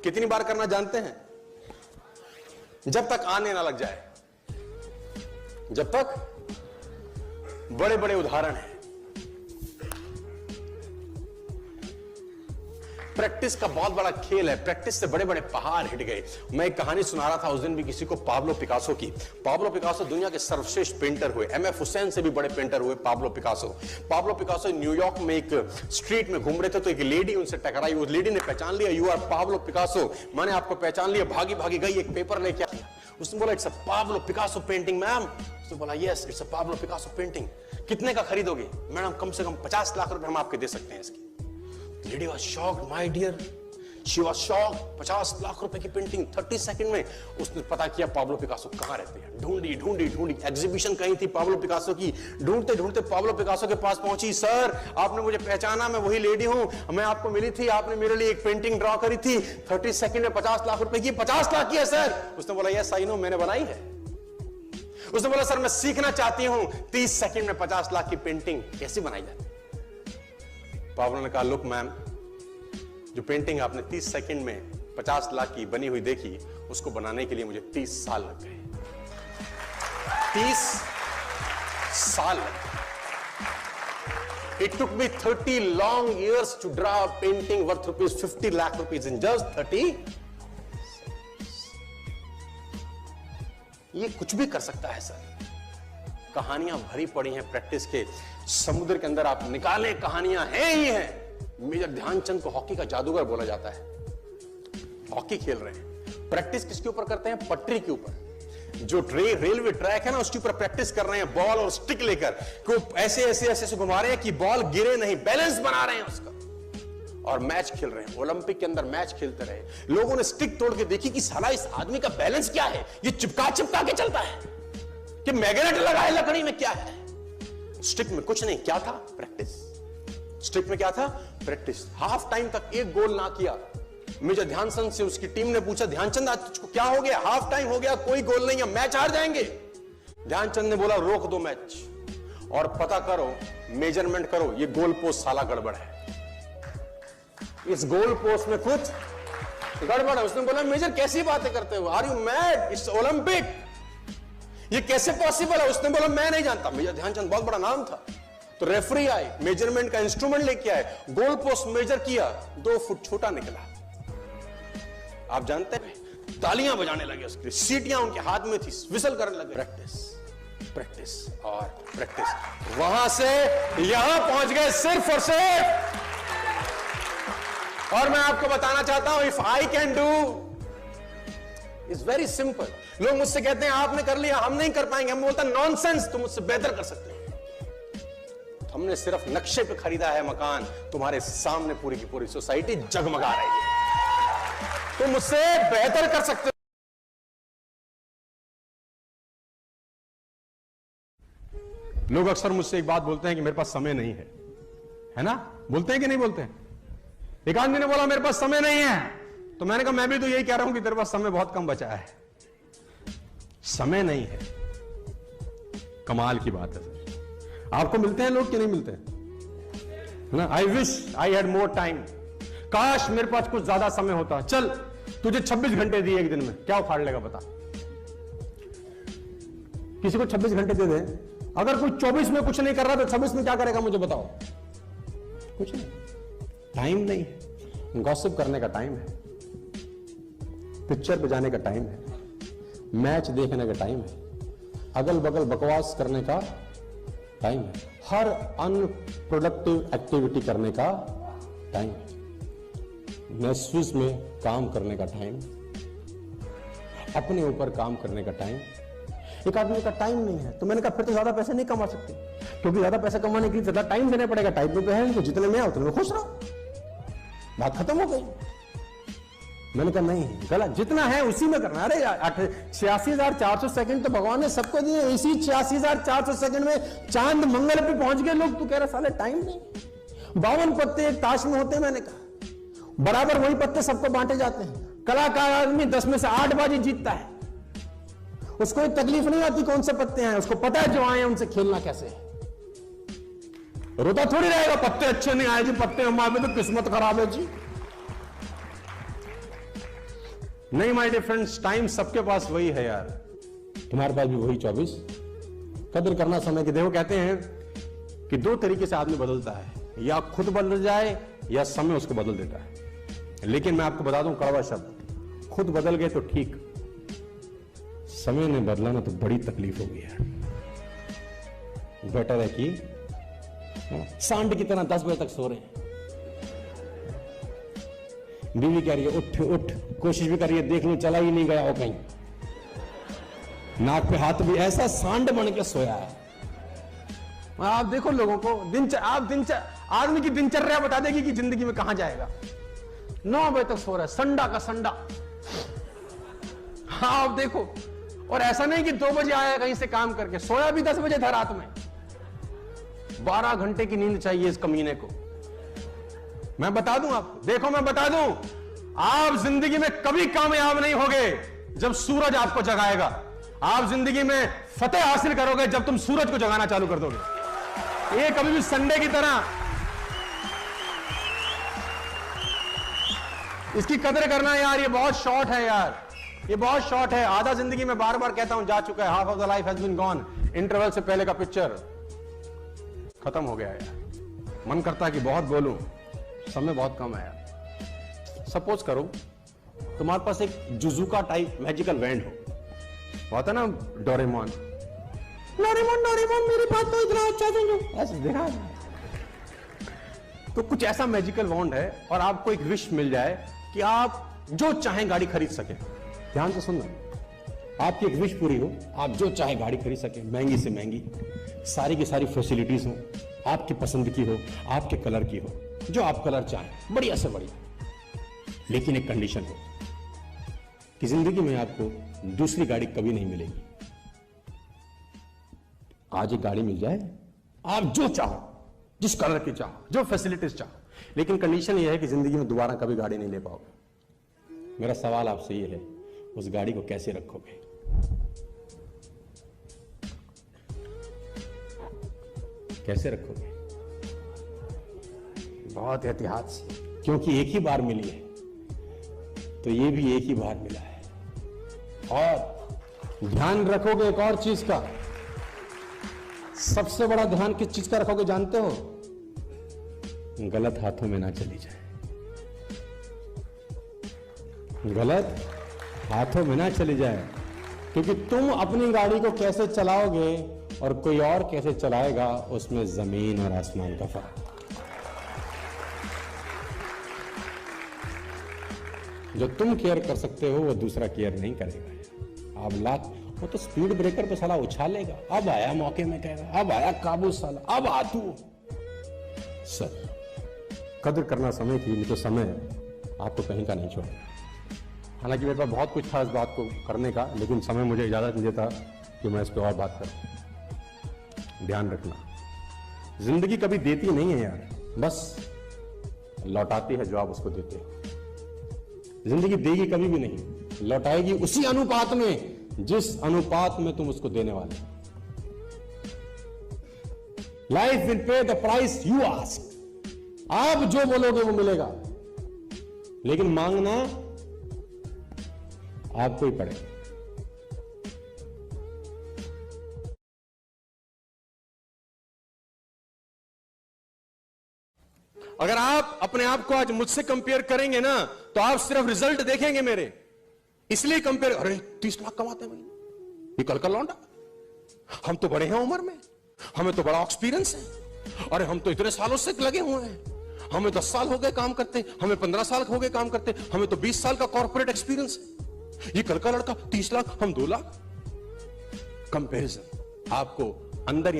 कितनी बार करना जानते हैं? जब तक आने ना लग जाए, जब तक। बड़े बड़े उदाहरण हैं। प्रैक्टिस का बहुत बड़ा खेल है। प्रैक्टिस से बड़े बड़े पहाड़ हिट गए। मैं एक कहानी सुना रहा था उस दिन भी किसी को, पाब्लो पिकासो की। पाब्लो पिकासो दुनिया के सर्वश्रेष्ठ पेंटर हुए। एमएफ हुसैन से भी बड़े पेंटर हुए Pablo Picasso. Pablo Picasso New York में एक स्ट्रीट में घूम रहे थे तो एक लेडी उनसे टकराई। उस लेडी ने पहचान लिया, यू आर पाब्लो पिकासो, मैंने आपको पहचान लिया। भागी भागी गई, एक पेपर लेके आई। उसने बोला it's a Pablo Picasso painting ma'am. उसने बोला yes it's a Pablo Picasso painting. कितने का खरीदोगे? मैडम कम से कम 50 लाख रुपए हम आपके दे सकते हैं इसकी। Lady was shocked, my dear, she was shocked. 50 lakh रुपए की पेंटिंग 30 सेकंड में। उसने पता किया पाब्लो पिकासो कहां रहते हैं। ढूंढी ढूंढी ढूंढी, एग्जीबिशन कहीं थी पाब्लो पिकासो की। ढूंढते ढूंढते पाब्लो पिकासो के पास पहुंची। सर आपने मुझे पहचाना, मैं वही लेडी हूं, मैं आपको मिली थी, आपने मेरे लिए एक पेंटिंग ड्रॉ करी थी 30 सेकंड में 50 लाख रुपए की। 50 लाख की है सर? उसने बोला यस आई नो, मैंने बनाई है। उसने बोला सर मैं सीखना चाहती हूं 30 सेकंड में 50 लाख की पेंटिंग कैसे बनाई जाती। पाब्लो ने कहा लुक मैम, जो पेंटिंग आपने 30 सेकंड में 50 लाख की बनी हुई देखी, उसको बनाने के लिए मुझे 30 साल लग गए। 30 साल लग गए। It took me 30 long years to draw a painting worth ₹50 lakh in just 30 seconds. ये कुछ भी कर सकता है सर। कहानियां भरी पड़ी हैं प्रैक्टिस के समुद्र के अंदर। आप निकाले, कहानियां हैं ही हैं। मेजर ध्यानचंद को हॉकी का जादूगर बोला जाता है। हॉकी खेल रहे हैं, प्रैक्टिस किसके ऊपर करते हैं? पटरी के ऊपर। जो रेलवे ट्रैक है ना, उसके ऊपर प्रैक्टिस कर रहे हैं बॉल और स्टिक लेकर। ऐसे ऐसे ऐसे घुमा रहे हैं कि बॉल गिरे नहीं, बैलेंस बना रहे हैं उसका। और मैच खेल रहे हैं। ओलंपिक के अंदर मैच खेलते रहे, लोगों ने स्टिक तोड़ के देखी कि साला इस आदमी का बैलेंस क्या है, ये चिपका चिपका के चलता है कि मैग्नेट लगा है लकड़ी में, क्या है? स्टिक में कुछ नहीं, क्या था? प्रैक्टिस। स्टिक में क्या था? प्रैक्टिस। हाफ टाइम तक एक गोल ना किया। मेजर ध्यानचंद से उसकी टीम ने पूछा ध्यानचंद आज तुझको क्या हो गया? हाफ टाइम हो गया, कोई गोल नहीं है, मैच हार जाएंगे। ध्यानचंद ने बोला रोक दो मैच और पता करो, मेजरमेंट करो, ये गोल पोस्ट साला गड़बड़ है, इस गोल पोस्ट में कुछ गड़बड़ है। उसने बोला मेजर कैसी बातें करते हो, are you mad, it's Olympic, ये कैसे पॉसिबल है? उसने बोला मैं नहीं जानता। मेजर ध्यानचंद बहुत बड़ा नाम था। तो रेफरी आए, मेजरमेंट का इंस्ट्रूमेंट लेके आए, गोल पोस्ट मेजर किया, 2 फुट छोटा निकला। आप जानते हैं, तालियां बजाने लगे उसके लिए, सीटियां उनके हाथ में थी, विसल करने लगे। प्रैक्टिस, प्रैक्टिस और प्रैक्टिस। वहां से यहां पहुंच गए सिर्फ और सिर्फ। और मैं आपको बताना चाहता हूं, if I can do, it's very simple. लोग मुझसे कहते हैं आपने कर लिया, हम नहीं कर पाएंगे। हम बोलते हैं नॉनसेंस, तुम मुझसे बेहतर कर सकते हो। हमने सिर्फ नक्शे पे खरीदा है मकान, तुम्हारे सामने पूरी की पूरी सोसाइटी जगमगा रही है। तुम मुझसे बेहतर कर सकते हो। लोग अक्सर मुझसे एक बात बोलते हैं कि मेरे पास समय नहीं है ना? बोलते हैं कि नहीं बोलते हैं? एक आदमी ने बोला मेरे पास समय नहीं है, तो मैंने कहा मैं भी तो यही कह रहा हूं कि तेरे पास समय बहुत कम बचा है। समय नहीं है, कमाल की बात है सर। आपको मिलते हैं लोग कि नहीं मिलते ना? I wish I had more time, काश मेरे पास कुछ ज्यादा समय होता। चल तुझे 26 घंटे दिए एक दिन में, क्या उखाड़ लेगा बता? किसी को 26 घंटे दे दे, अगर कोई 24 में कुछ नहीं कर रहा तो 26 में क्या करेगा मुझे बताओ? कुछ नहीं। टाइम नहीं है, गॉसिप करने का टाइम है, पिक्चर पे जाने का टाइम है, मैच देखने का टाइम है, अगल बगल बकवास करने का टाइम है, हर अनप्रोडक्टिव एक्टिविटी करने का टाइम है, नर्सरीज में काम करने का टाइम, अपने ऊपर काम करने का टाइम। एक आदमी का टाइम नहीं है, तो मैंने कहा फिर तो ज्यादा पैसे नहीं कमा सकते, क्योंकि ज्यादा पैसे कमाने के लिए ज्यादा टाइम देना पड़ेगा। टाइम पे है तो जितने में है उतने में खुश रहो, बात खत्म हो गई। मैंने कहा नहीं, गलत, जितना है उसी में करना। अरे 86,400 सेकंड तो भगवान ने सबको दिए, इसी 86,400 सेकंड में चांद मंगल पे पहुंच गए लोग। तू कह रहा साले टाइम नहीं? 52 पत्ते एक ताश में होते हैं, मैंने कहा बराबर वही पत्ते सबको बांटे जाते हैं। कलाकार आदमी 10 में से 8 बाजी जीतता है, उसको कोई तकलीफ नहीं आती कौन से पत्ते हैं, उसको पता है जो आए उनसे खेलना कैसे है। रोता थोड़ी रहेगा पत्ते अच्छे नहीं आए जी, पत्ते हमारे तो किस्मत खराब है जी। नहीं माय डियर फ्रेंड्स, टाइम सबके पास वही है यार, तुम्हारे पास भी वही 24। कदर करना समय की। देखो कहते हैं कि दो तरीके से आदमी बदलता है, या खुद बदल जाए या समय उसको बदल देता है। लेकिन मैं आपको बता दूं कड़वा शब्द, खुद बदल गए तो ठीक, समय ने बदला ना तो बड़ी तकलीफ होगी यार। बेटर है कि सांड की तरह 10 बजे तक सो रहे हैं, बीवी कह रही है उठ उठ, कोशिश भी कर रही है देख लो चला ही नहीं गया हो कहीं, नाक पे हाथ भी, ऐसा सांड बन के सोया है। आप देखो लोगों को आदमी की दिनचर्या बता देगी कि जिंदगी में कहां जाएगा। 9 बजे तक सो रहा है, संडा का संडा। हाँ आप देखो, और ऐसा नहीं कि 2 बजे आया कहीं से काम करके, सोया भी 10 बजे था रात में। 12 घंटे की नींद चाहिए इस कमीने को। मैं बता दूं आपको, देखो मैं बता दूं, आप जिंदगी में कभी कामयाब नहीं होगे जब सूरज आपको जगाएगा। आप जिंदगी में फतेह हासिल करोगे जब तुम सूरज को जगाना चालू कर दोगे। ये कभी भी संडे की तरह, इसकी कदर करना यार, ये बहुत शॉर्ट है यार, ये बहुत शॉर्ट है। आधा जिंदगी में बार बार कहता हूं जा चुका है, half of the life has been gone. Interval से पहले का पिक्चर खत्म हो गया यार। मन करता है कि बहुत बोलूं, समय बहुत कम है यार। सपोज करो तुम्हारे पास एक जुजुका टाइप मैजिकल वैंड हो, होता ना डोरेमोन, डोरेमोन डोरेमोन मेरी बात तो इतना अच्छा समझो, ऐसे देखा। तो कुछ ऐसा मैजिकल वॉन्ड है और आपको एक विश मिल जाए कि आप जो चाहें गाड़ी खरीद सके। ध्यान से सुनना, आपकी एक विश पूरी हो, आप जो चाहे गाड़ी खरीद सके, महंगी से महंगी, सारी की सारी फैसिलिटीज हो, आपकी पसंद की हो, आपके कलर की हो, जो आप कलर चाहें, बढ़िया से बढ़िया। लेकिन एक कंडीशन हो कि जिंदगी में आपको दूसरी गाड़ी कभी नहीं मिलेगी। आज एक गाड़ी मिल जाए, आप जो चाहो, जिस कलर की चाहो, जो फैसिलिटीज चाहो, लेकिन कंडीशन यह है कि जिंदगी में दोबारा कभी गाड़ी नहीं ले पाओगे। मेरा सवाल आपसे यह है, उस गाड़ी को कैसे रखोगे? कैसे रखोगे? बहुत एहतियात से, क्योंकि एक ही बार मिली है, तो ये भी एक ही बार मिला है। और ध्यान रखोगे एक और चीज का, सबसे बड़ा ध्यान किस चीज का रखोगे जानते हो? गलत हाथों में ना चली जाए, गलत हाथों में ना चली जाए, क्योंकि तुम अपनी गाड़ी को कैसे चलाओगे और कोई और कैसे चलाएगा, उसमें जमीन और आसमान का फर्क। जो तुम केयर कर सकते हो वो दूसरा केयर नहीं करेगा। आप लाख, वो तो स्पीड ब्रेकर पे साला उछालेगा, अब आया मौके में कहेगा, अब आया काबू साला, अब आ तू। सर कदर करना समय की, नहीं तो समय आपको कहीं का नहीं छोड़ेगा। हालांकि मेरे पास बहुत कुछ था इस बात को करने का, लेकिन समय मुझे इजाजत नहीं देता कि मैं इस पर और बात करूं। ध्यान रखना, जिंदगी कभी देती नहीं है यार, बस लौटाती है जो आप उसको देते हो। जिंदगी देगी कभी भी नहीं, लौटाएगी उसी अनुपात में जिस अनुपात में तुम उसको देने वाले। Life will pay the price you ask. आप जो बोलोगे वो मिलेगा, लेकिन मांगना आपको ही पड़ेगा। अगर आप अपने आप को आज मुझसे कंपेयर करेंगे ना, तो आप सिर्फ रिजल्ट देखेंगे मेरे, इसलिए कंपेयर, अरे 30 लाख कमाते हैं महीने, ये कल का लौंडा, हम तो बड़े हैं उम्र में, हमें तो बड़ा एक्सपीरियंस है, अरे हम तो इतने सालों से लगे हुए हैं, हमें 10 साल हो गए काम करते, हमें 15 साल हो गए काम करते, हमें तो 20 साल का कॉर्पोरेट एक्सपीरियंस है, ये कल का लड़का 30 लाख, हम 2 लाख। कंपेरिजन आपको अंदर